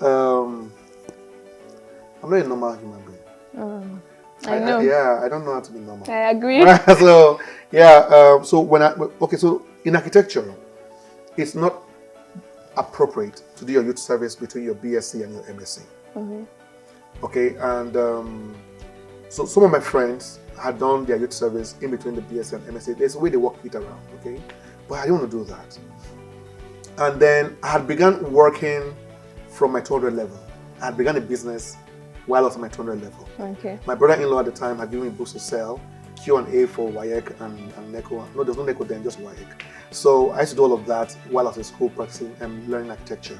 I'm not a normal human being. I know. Yeah, I don't know how to be normal. I agree. So yeah, so so in architecture, it's not appropriate to do your youth service between your BSc and your MSc. Okay, and so some of my friends had done their youth service in between the BSc and MSc. There's a way they work it around, okay? But I didn't want to do that. And then I had begun working from my 200 level. I had begun a business while I was at my 200 level. Okay. My brother-in-law at the time had given me books to sell, Q&A for WAEC and NECO. No, there's no NECO then, just WAEC. So I used to do all of that while I was in school practicing and learning architecture.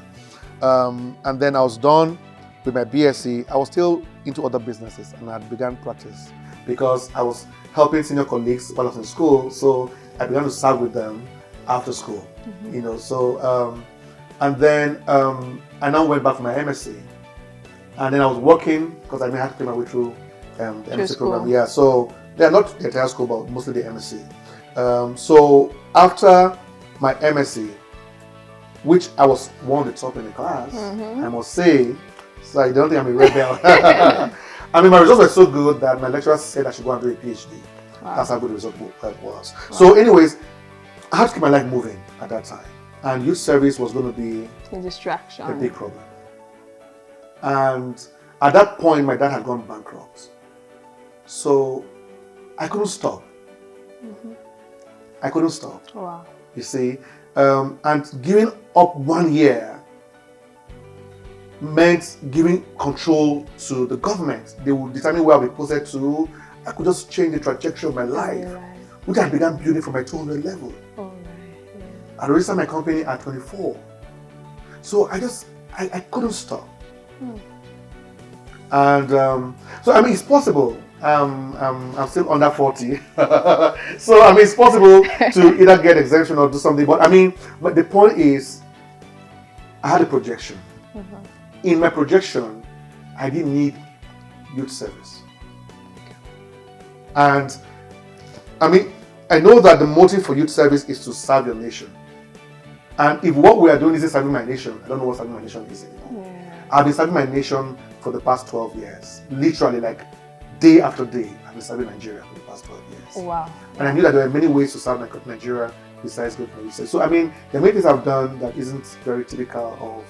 And then I was done with my BSc. I was still into other businesses and I had begun practice because I was helping senior colleagues while I was in school. So I began to serve with them after school, you know. So, and then I now went back for my MSc. And then I was working because I had to pay my way through the MSc program. Yeah, so they're not the entire school, but mostly the MSc. So after my MSc, which I was one of the top in the class, I must say, so I don't think I'm a rebel. I mean, my results were so good that my lecturer said I should go and do a PhD. Wow. That's how good the result was. Wow. So anyways, I had to keep my life moving at that time. And youth service was going to be a distraction, a big problem. And at that point, my dad had gone bankrupt. So I couldn't stop. I couldn't stop. Wow. You see, and giving up 1 year meant giving control to the government. They would determine where I'll be posted to. I could just change the trajectory of my life, which I began building from my 200 level. I registered my company at 24. So I couldn't stop. And so I mean, it's possible. I'm still under 40, so I mean, it's possible to either get exemption or do something. But I mean, but the point is, I had a projection. In my projection, I didn't need youth service. And I mean, I know that the motive for youth service is to serve your nation. And if what we are doing is serving my nation, I don't know what serving my nation is anymore. I've been serving my nation for the past 12 years. Literally, like day after day, I've been serving Nigeria for the past 12 years. Wow. And I knew that there were many ways to serve Nigeria besides going for research. So I mean, there are many things I've done that isn't very typical of,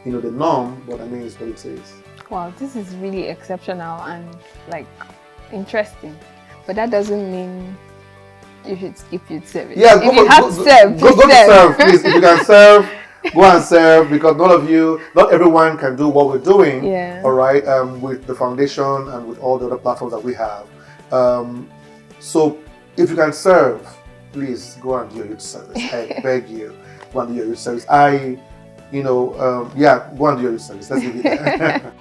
you know, the norm, but I mean, it's what it is. Wow, this is really exceptional and like interesting. But that doesn't mean you should skip youth service. Yeah, if you have to serve, go to serve, please. If you can serve, go and serve, because not everyone can do what we're doing. Yeah. All right. With the foundation and with all the other platforms that we have. So if you can serve, please go and do your youth service. I beg you, go and do your youth service. Go and do your youth service. Let's leave it there.